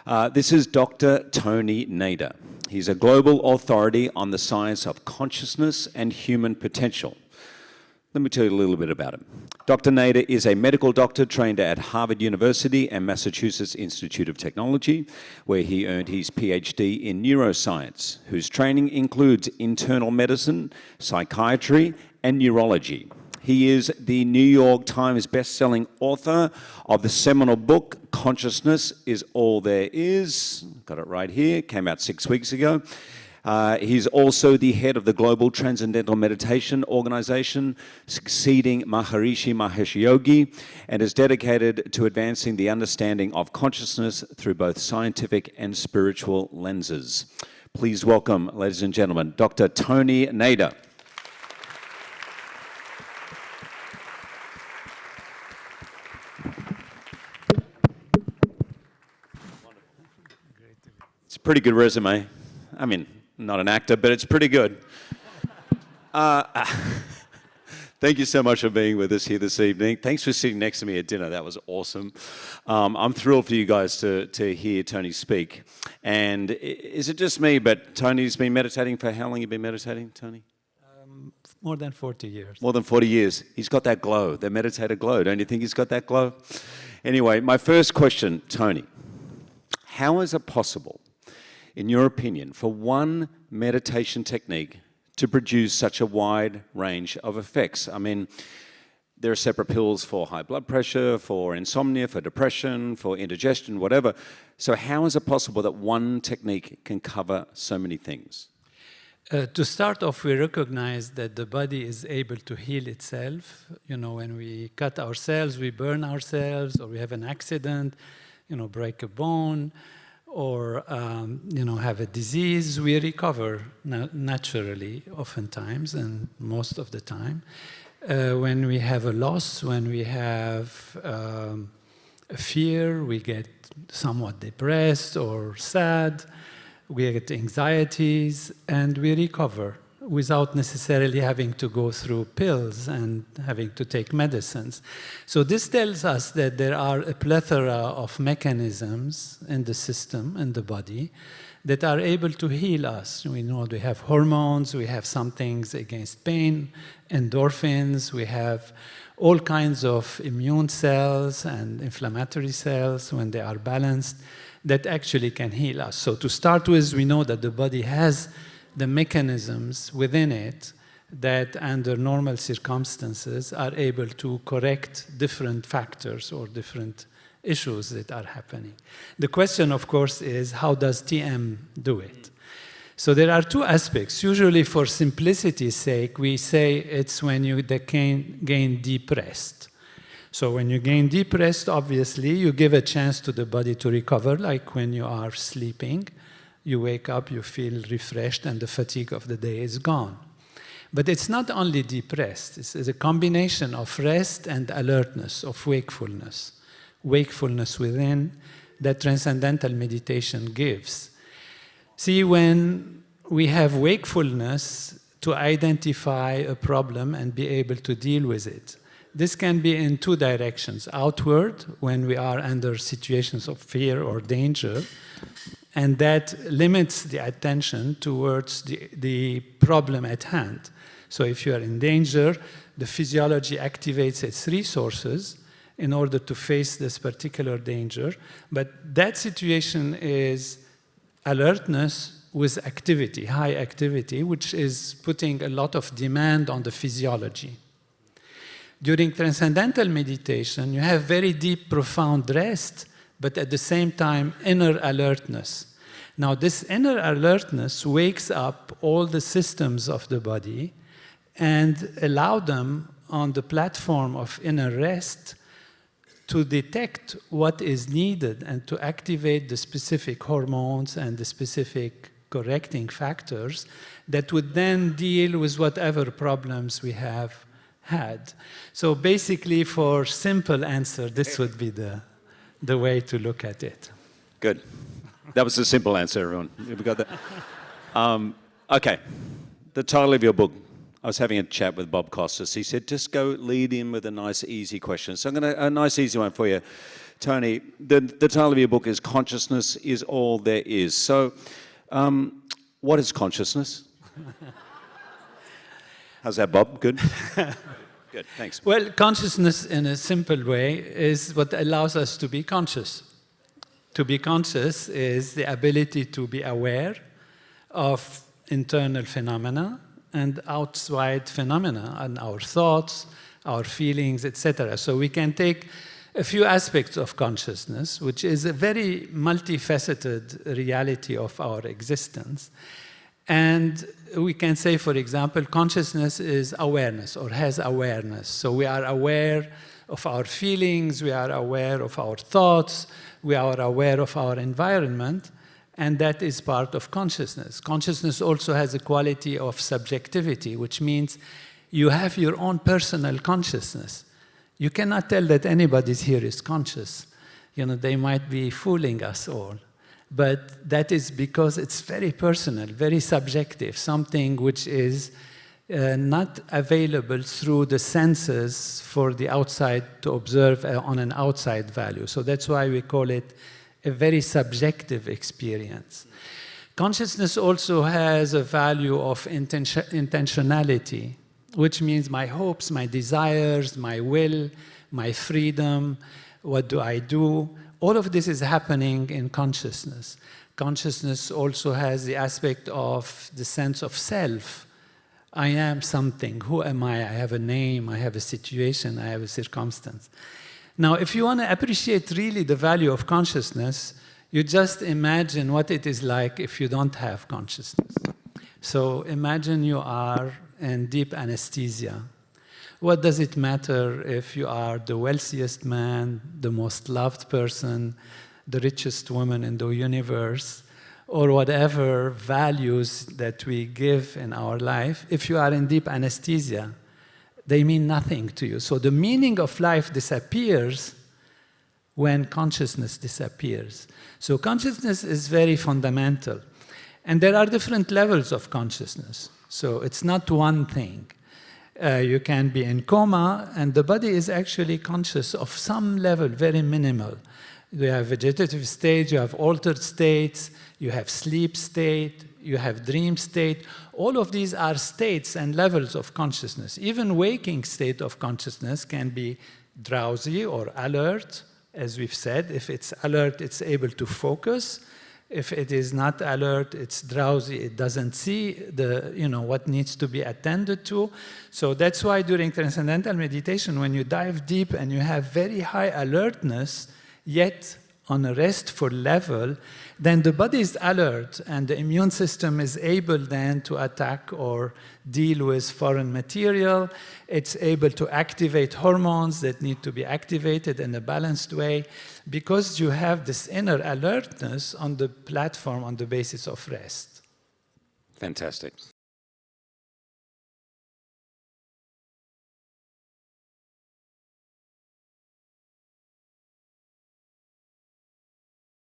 This is Dr. Tony Nader. He's a global authority on the science of consciousness and human potential. Let me tell you a little bit about him. Dr. Nader is a medical doctor trained at Harvard University and Massachusetts Institute of Technology, where he earned his Ph.D. in neuroscience, whose training includes internal medicine, psychiatry, and neurology. He is the New York Times bestselling author of the seminal book, Consciousness is All There Is. Got it right here, came out 6 weeks ago. He's also the head of the global Transcendental Meditation Organization, succeeding Maharishi Mahesh Yogi, and is dedicated to advancing the understanding of consciousness through both scientific and spiritual lenses. Please welcome, ladies and gentlemen, Dr. Tony Nader. It's a pretty good resume. I mean, not an actor, but it's pretty good. Thank you so much for being with us here this evening. Thanks for sitting next to me at dinner. That was awesome. I'm thrilled for you guys to hear Tony speak. And is it just me, but Tony's been meditating for how long have you been meditating, Tony? More than 40 years. More than 40 years. He's got that glow, the meditator glow. Don't you think he's got that glow? Anyway, my first question, Tony. How is it possible, in your opinion, for one meditation technique to produce such a wide range of effects? I mean, there are separate pills for high blood pressure, for insomnia, for depression, for indigestion, whatever. So how is it possible that one technique can cover so many things? To start off, we recognize that the body is able to heal itself. You know, when we cut ourselves, we burn ourselves, or we have an accident, break a bone, or have a disease, we recover naturally, oftentimes, and most of the time. When we have a loss, when we have a fear, we get somewhat depressed or sad, we get anxieties, and we recover without necessarily having to go through pills and having to take medicines. So this tells us that there are a plethora of mechanisms in the system, in the body, that are able to heal us. We know we have hormones, we have some things against pain, endorphins, we have all kinds of immune cells and inflammatory cells when they are balanced that actually can heal us. So to start with, we know that the body has the mechanisms within it that under normal circumstances are able to correct different factors or different issues that are happening. The question, of course, is how does TM do it? So there are two aspects. Usually for simplicity's sake, we say it's when you gain deep rest. So when you gain deep rest, obviously, you give a chance to the body to recover, like when you are sleeping. You wake up, you feel refreshed, and the fatigue of the day is gone. But it's not only deep rest. It's a combination of rest and alertness, of wakefulness. Wakefulness within that transcendental meditation gives. See, when we have wakefulness to identify a problem and be able to deal with it, this can be in two directions. Outward, when we are under situations of fear or danger, and that limits the attention towards the problem at hand. So if you are in danger, the physiology activates its resources in order to face this particular danger. But that situation is alertness with activity, high activity, which is putting a lot of demand on the physiology. During transcendental meditation, you have very deep, profound rest, but at the same time, inner alertness. Now, this inner alertness wakes up all the systems of the body and allow them on the platform of inner rest to detect what is needed and to activate the specific hormones and the specific correcting factors that would then deal with whatever problems we have had. So basically, for simple answer, this would be the way to look at it. Good. That was a simple answer, everyone. We got that. Okay. The title of your book, I was having a chat with Bob Costas. He said, just go lead in with a nice, easy question. So I'm going to, a nice, easy one for you. Tony, the title of your book is Consciousness is All There Is. So what is consciousness? How's that, Bob? Good? Good, thanks. Well, consciousness in a simple way is what allows us to be conscious. To be conscious is the ability to be aware of internal phenomena and outside phenomena, and our thoughts, our feelings, etc. So we can take a few aspects of consciousness, which is a very multifaceted reality of our existence. And we can say, for example, consciousness is awareness or has awareness. So we are aware of our feelings, we are aware of our thoughts, we are aware of our environment, and that is part of consciousness. Consciousness also has a quality of subjectivity, which means you have your own personal consciousness. You cannot tell that anybody here is conscious. You know, they might be fooling us all. But that is because it's very personal, very subjective, something which is not available through the senses for the outside to observe on an outside value. So that's why we call it a very subjective experience. Consciousness also has a value of intentionality, which means my hopes, my desires, my will, my freedom, what do I do? All of this is happening in consciousness. Consciousness also has the aspect of the sense of self. I am something. Who am I? I have a name, I have a situation, I have a circumstance. Now, if you want to appreciate really the value of consciousness, you just imagine what it is like if you don't have consciousness. So imagine you are in deep anesthesia. What does it matter if you are the wealthiest man, the most loved person, the richest woman in the universe, or whatever values that we give in our life? If you are in deep anesthesia, they mean nothing to you. So the meaning of life disappears when consciousness disappears. So consciousness is very fundamental. And there are different levels of consciousness. So it's not one thing. You can be in coma, and the body is actually conscious of some level, very minimal. You have vegetative state, you have altered states, you have sleep state, you have dream state. All of these are states and levels of consciousness. Even waking state of consciousness can be drowsy or alert, as we've said. If it's alert, it's able to focus. If it is not alert, it's drowsy, it doesn't see what needs to be attended to. So that's why during transcendental meditation, when you dive deep and you have very high alertness, yet on a restful level, then the body is alert and the immune system is able then to attack or deal with foreign material. It's able to activate hormones that need to be activated in a balanced way because you have this inner alertness on the platform on the basis of rest. Fantastic.